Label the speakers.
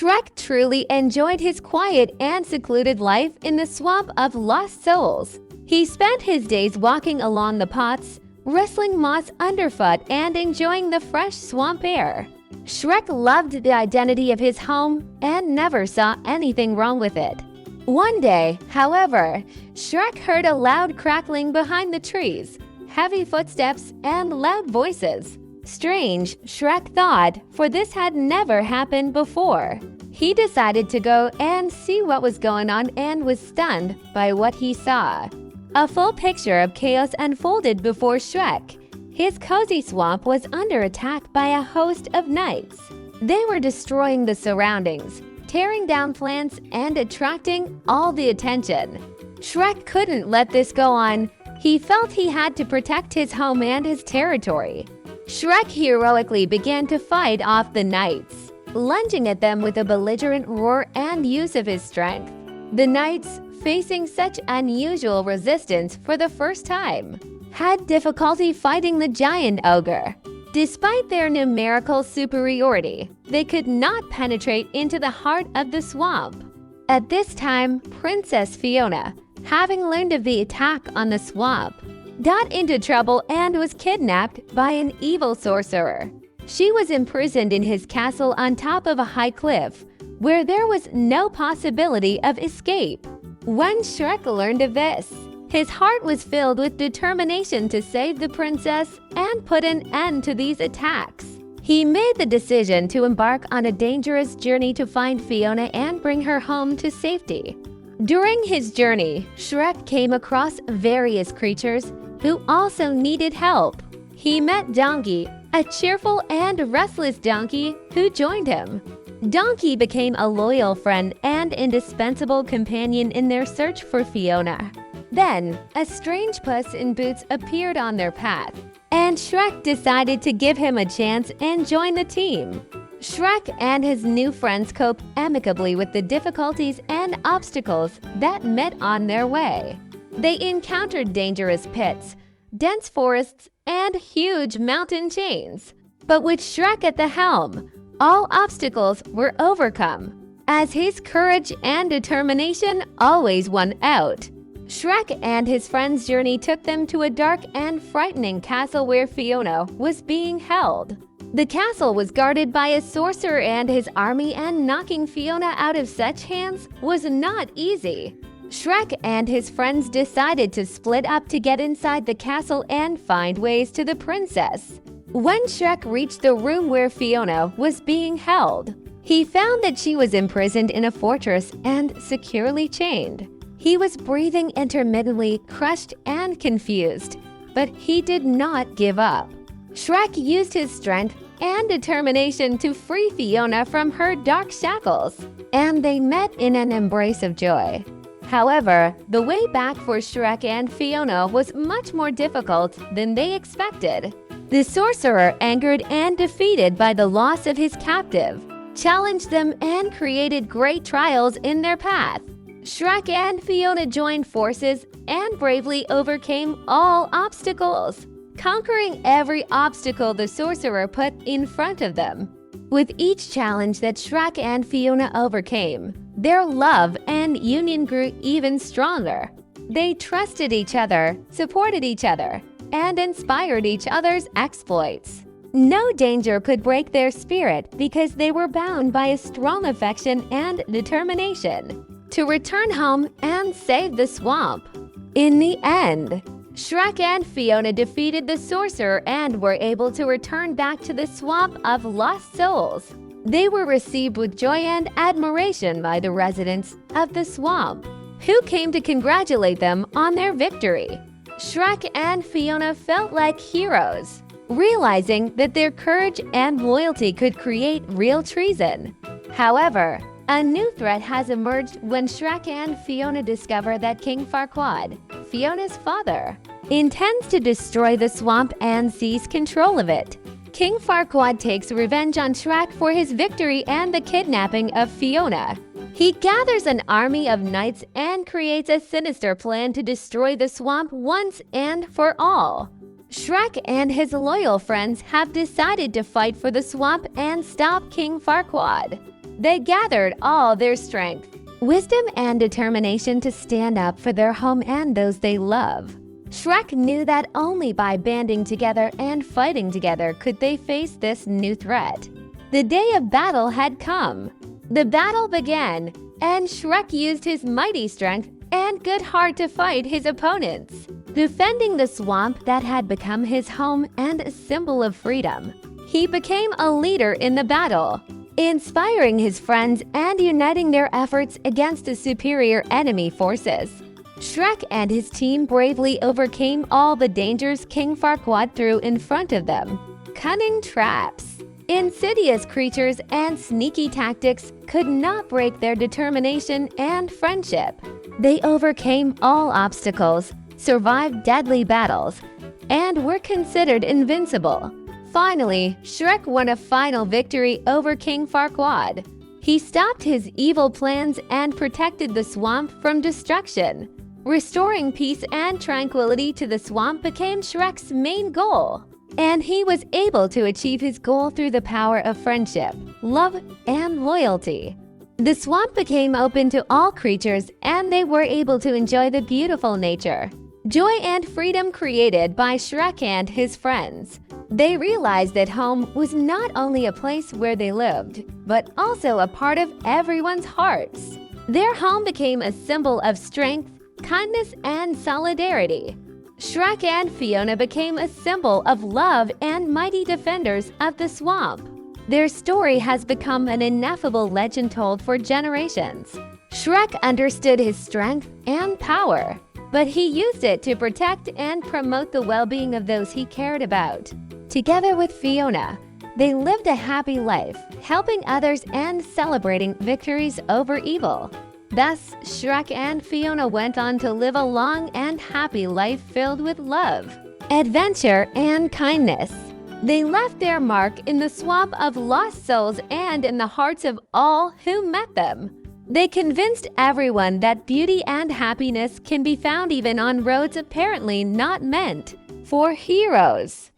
Speaker 1: Shrek truly enjoyed his quiet and secluded life in the Swamp of Lost Souls. He spent his days walking along the paths, rustling moss underfoot and enjoying the fresh swamp air. Shrek loved the identity of his home and never saw anything wrong with it. One day, however, Shrek heard a loud crackling behind the trees, heavy footsteps, and loud voices. Strange, Shrek thought, for this had never happened before. He decided to go and see what was going on and was stunned by what he saw. A full picture of chaos unfolded before Shrek. His cozy swamp was under attack by a host of knights. They were destroying the surroundings, tearing down plants and attracting all the attention. Shrek couldn't let this go on. He felt he had to protect his home and his territory. Shrek heroically began to fight off the knights, lunging at them with a belligerent roar and use of his strength. The knights, facing such unusual resistance for the first time, had difficulty fighting the giant ogre. Despite their numerical superiority, they could not penetrate into the heart of the swamp. At this time, Princess Fiona, having learned of the attack on the swamp, got into trouble and was kidnapped by an evil sorcerer. She was imprisoned in his castle on top of a high cliff, where there was no possibility of escape. When Shrek learned of this, his heart was filled with determination to save the princess and put an end to these attacks. He made the decision to embark on a dangerous journey to find Fiona and bring her home to safety. During his journey, Shrek came across various creatures who also needed help. He met Donkey, a cheerful and restless donkey who joined him. Donkey became a loyal friend and indispensable companion in their search for Fiona. Then, a strange puss in boots appeared on their path, and Shrek decided to give him a chance and join the team. Shrek and his new friends coped amicably with the difficulties and obstacles that met on their way. They encountered dangerous pits, dense forests, and huge mountain chains. But with Shrek at the helm, all obstacles were overcome, as his courage and determination always won out. Shrek and his friends' journey took them to a dark and frightening castle where Fiona was being held. The castle was guarded by a sorcerer and his army, and knocking Fiona out of such hands was not easy. Shrek and his friends decided to split up to get inside the castle and find ways to the princess. When Shrek reached the room where Fiona was being held, he found that she was imprisoned in a fortress and securely chained. He was breathing intermittently, crushed and confused, but he did not give up. Shrek used his strength and determination to free Fiona from her dark shackles, and they met in an embrace of joy. However, the way back for Shrek and Fiona was much more difficult than they expected. The sorcerer, angered and defeated by the loss of his captive, challenged them and created great trials in their path. Shrek and Fiona joined forces and bravely overcame all obstacles, conquering every obstacle the sorcerer put in front of them. With each challenge that Shrek and Fiona overcame, their love and union grew even stronger. They trusted each other, supported each other, and inspired each other's exploits. No danger could break their spirit because they were bound by a strong affection and determination to return home and save the swamp. In the end, Shrek and Fiona defeated the sorcerer and were able to return back to the Swamp of Lost Souls. They were received with joy and admiration by the residents of the swamp, who came to congratulate them on their victory. Shrek and Fiona felt like heroes, realizing that their courage and loyalty could create real treason. However, a new threat has emerged when Shrek and Fiona discover that King Farquaad, Fiona's father, intends to destroy the swamp and seize control of it. King Farquaad takes revenge on Shrek for his victory and the kidnapping of Fiona. He gathers an army of knights and creates a sinister plan to destroy the swamp once and for all. Shrek and his loyal friends have decided to fight for the swamp and stop King Farquaad. They gathered all their strength, wisdom, and determination to stand up for their home and those they love. Shrek knew that only by banding together and fighting together could they face this new threat. The day of battle had come. The battle began, and Shrek used his mighty strength and good heart to fight his opponents, defending the swamp that had become his home and a symbol of freedom. He became a leader in the battle, inspiring his friends and uniting their efforts against the superior enemy forces. Shrek and his team bravely overcame all the dangers King Farquaad threw in front of them. Cunning traps, insidious creatures, and sneaky tactics could not break their determination and friendship. They overcame all obstacles, survived deadly battles, and were considered invincible. Finally, Shrek won a final victory over King Farquaad. He stopped his evil plans and protected the swamp from destruction. Restoring peace and tranquility to the swamp became Shrek's main goal, and he was able to achieve his goal through the power of friendship, love, and loyalty. The swamp became open to all creatures, and they were able to enjoy the beautiful nature, joy, and freedom created by Shrek and his friends. They realized that home was not only a place where they lived, but also a part of everyone's hearts. Their home became a symbol of strength, kindness, and solidarity. Shrek and Fiona became a symbol of love and mighty defenders of the swamp. Their story has become an ineffable legend told for generations. Shrek understood his strength and power, but he used it to protect and promote the well-being of those he cared about. Together with Fiona, they lived a happy life, helping others and celebrating victories over evil. Thus, Shrek and Fiona went on to live a long and happy life filled with love, adventure, and kindness. They left their mark in the swamp of lost souls and in the hearts of all who met them. They convinced everyone that beauty and happiness can be found even on roads apparently not meant for heroes.